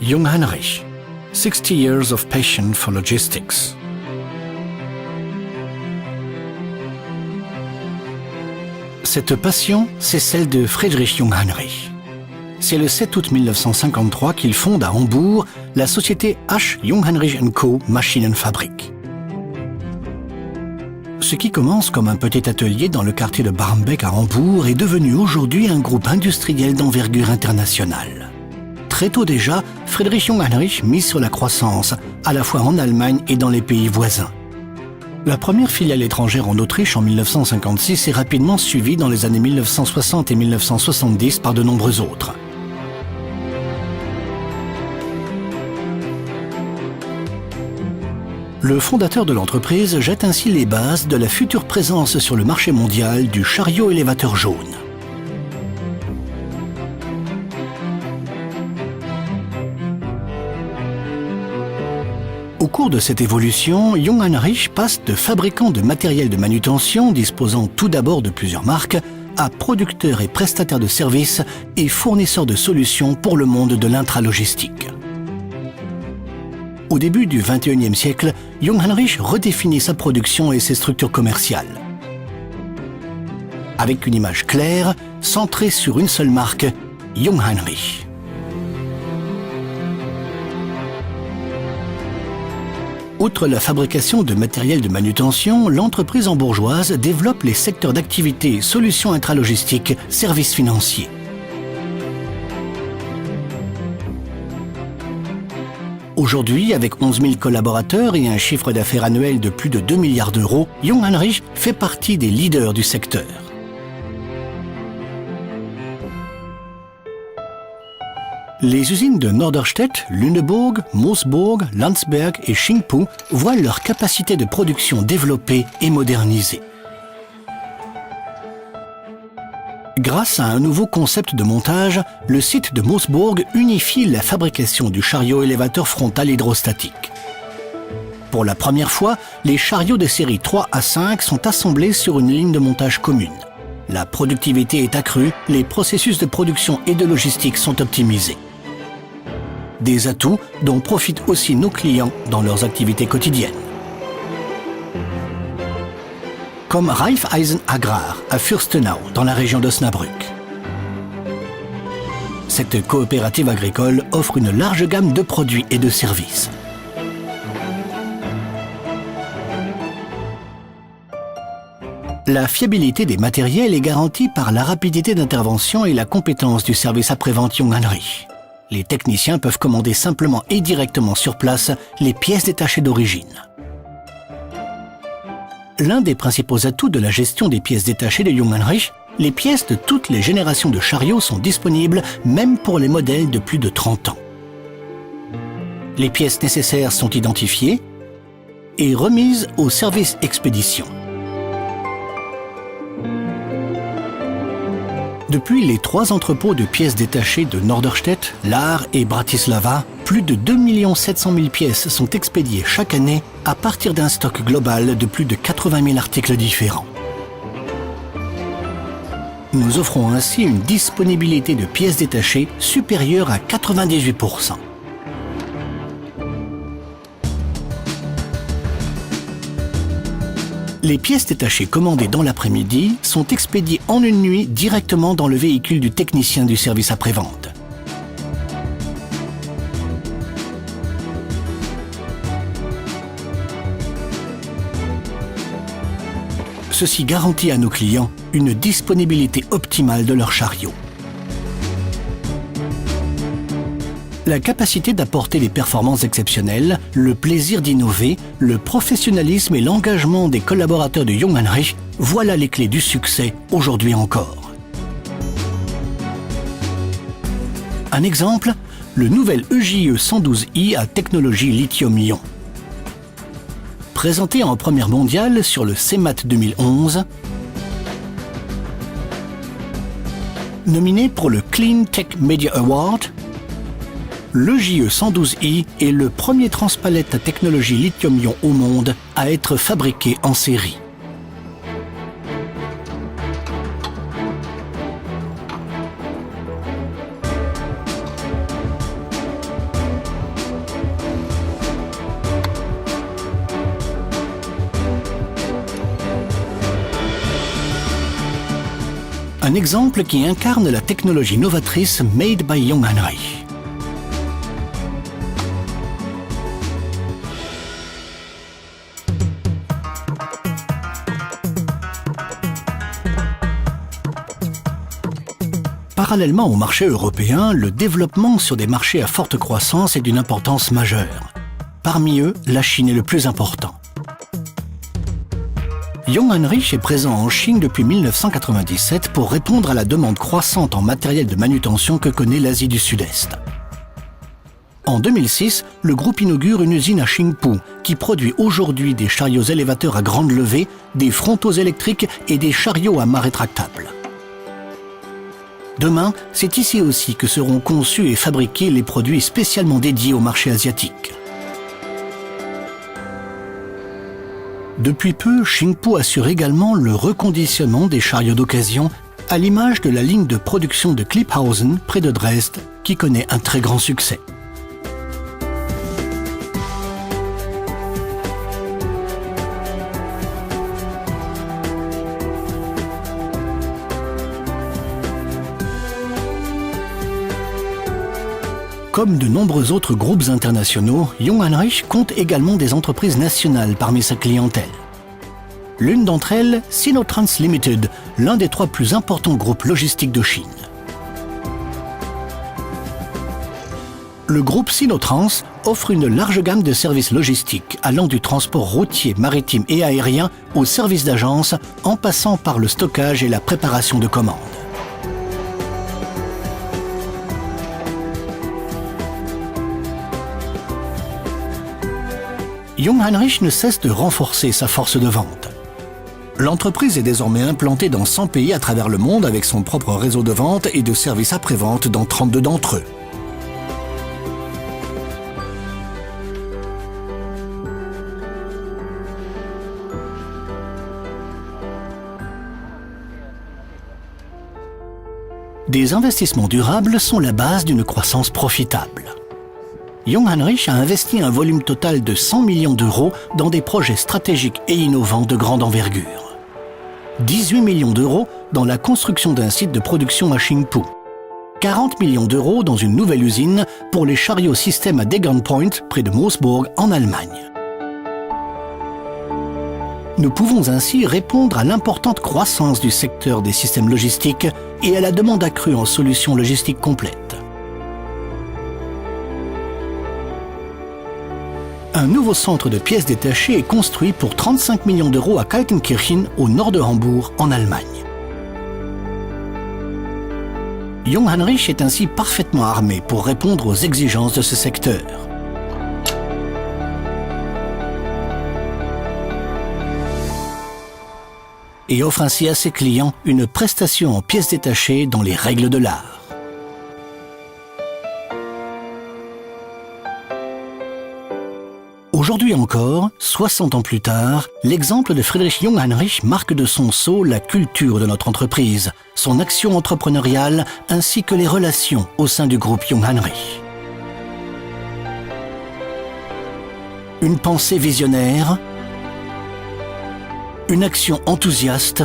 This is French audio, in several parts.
Jungheinrich, 60 years of passion for logistics. Cette passion, c'est celle de Friedrich Jungheinrich. C'est le 7 août 1953 qu'il fonde à Hambourg la société H. Jungheinrich & Co. Maschinenfabrik. Ce qui commence comme un petit atelier dans le quartier de Barmbek à Hambourg est devenu aujourd'hui un groupe industriel d'envergure internationale. Très tôt déjà, Friedrich Jungheinrich mise sur la croissance, à la fois en Allemagne et dans les pays voisins. La première filiale étrangère en Autriche en 1956 est rapidement suivie dans les années 1960 et 1970 par de nombreux autres. Le fondateur de l'entreprise jette ainsi les bases de la future présence sur le marché mondial du chariot élévateur jaune. Au cours de cette évolution, Jungheinrich passe de fabricant de matériel de manutention disposant tout d'abord de plusieurs marques à producteur et prestataire de services et fournisseur de solutions pour le monde de l'intralogistique. Au début du XXIe siècle, Jungheinrich redéfinit sa production et ses structures commerciales. Avec une image claire, centrée sur une seule marque, Jungheinrich. Outre la fabrication de matériel de manutention, l'entreprise hambourgeoise développe les secteurs d'activité solutions intralogistiques, services financiers. Aujourd'hui, avec 11 000 collaborateurs et un chiffre d'affaires annuel de plus de 2 milliards d'euros, Jungheinrich fait partie des leaders du secteur. Les usines de Norderstedt, Lüneburg, Moosburg, Landsberg et Qingpu voient leur capacité de production développée et modernisée. Grâce à un nouveau concept de montage, le site de Moosburg unifie la fabrication du chariot élévateur frontal hydrostatique. Pour la première fois, les chariots de série 3 à 5 sont assemblés sur une ligne de montage commune. La productivité est accrue, les processus de production et de logistique sont optimisés. Des atouts dont profitent aussi nos clients dans leurs activités quotidiennes. Comme Raiffeisen Agrar à Fürstenau, dans la région d'Osnabrück. Cette coopérative agricole offre une large gamme de produits et de services. La fiabilité des matériels est garantie par la rapidité d'intervention et la compétence du service après-vente Jungheinrich. Les techniciens peuvent commander simplement et directement sur place les pièces détachées d'origine. L'un des principaux atouts de la gestion des pièces détachées de Jungheinrich, les pièces de toutes les générations de chariots sont disponibles même pour les modèles de plus de 30 ans. Les pièces nécessaires sont identifiées et remises au service expédition. Depuis les 3 entrepôts de pièces détachées de Norderstedt, Lahr et Bratislava, plus de 2 700 000 pièces sont expédiées chaque année à partir d'un stock global de plus de 80 000 articles différents. Nous offrons ainsi une disponibilité de pièces détachées supérieure à 98%. Les pièces détachées commandées dans l'après-midi sont expédiées en une nuit directement dans le véhicule du technicien du service après-vente. Ceci garantit à nos clients une disponibilité optimale de leurs chariots. La capacité d'apporter des performances exceptionnelles, le plaisir d'innover, le professionnalisme et l'engagement des collaborateurs de Jungheinrich, voilà les clés du succès aujourd'hui encore. Un exemple, le nouvel EJE 112i à technologie lithium-ion. Présenté en première mondiale sur le CEMAT 2011, nominé pour le Clean Tech Media Award, l'EJE 112i est le premier transpalette à technologie lithium-ion au monde à être fabriqué en série. Un exemple qui incarne la technologie novatrice made by Jungheinrich. Parallèlement au marché européen, le développement sur des marchés à forte croissance est d'une importance majeure. Parmi eux, la Chine est le plus important. Jungheinrich est présent en Chine depuis 1997 pour répondre à la demande croissante en matériel de manutention que connaît l'Asie du Sud-Est. En 2006, le groupe inaugure une usine à Qingpu qui produit aujourd'hui des chariots élévateurs à grande levée, des frontaux électriques et des chariots à mât rétractable. Demain, c'est ici aussi que seront conçus et fabriqués les produits spécialement dédiés au marché asiatique. Depuis peu, Qingpu assure également le reconditionnement des chariots d'occasion, à l'image de la ligne de production de Klipphausen près de Dresde, qui connaît un très grand succès. Comme de nombreux autres groupes internationaux, Jungheinrich compte également des entreprises nationales parmi sa clientèle. L'une d'entre elles, Sinotrans Limited, l'un des 3 plus importants groupes logistiques de Chine. Le groupe Sinotrans offre une large gamme de services logistiques allant du transport routier, maritime et aérien aux services d'agence, en passant par le stockage et la préparation de commandes. Jungheinrich ne cesse de renforcer sa force de vente. L'entreprise est désormais implantée dans 100 pays à travers le monde avec son propre réseau de vente et de services après-vente dans 32 d'entre eux. Des investissements durables sont la base d'une croissance profitable. Jungheinrich a investi un volume total de 100 millions d'euros dans des projets stratégiques et innovants de grande envergure. 18 millions d'euros dans la construction d'un site de production à Qingpu. 40 millions d'euros dans une nouvelle usine pour les chariots système à Degernpoint, près de Moosburg, en Allemagne. Nous pouvons ainsi répondre à l'importante croissance du secteur des systèmes logistiques et à la demande accrue en solutions logistiques complètes. Un nouveau centre de pièces détachées est construit pour 35 millions d'euros à Kaltenkirchen, au nord de Hambourg, en Allemagne. Jungheinrich est ainsi parfaitement armé pour répondre aux exigences de ce secteur. Et offre ainsi à ses clients une prestation en pièces détachées dans les règles de l'art. Aujourd'hui encore, 60 ans plus tard, l'exemple de Friedrich Jungheinrich marque de son sceau la culture de notre entreprise, son action entrepreneuriale ainsi que les relations au sein du groupe Jungheinrich. Une pensée visionnaire, une action enthousiaste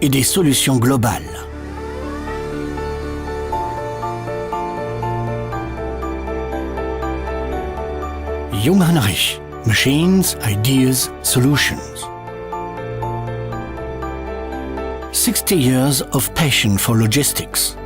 et des solutions globales. Jungheinrich, Machines, Ideas, Solutions. 60 years of passion for logistics.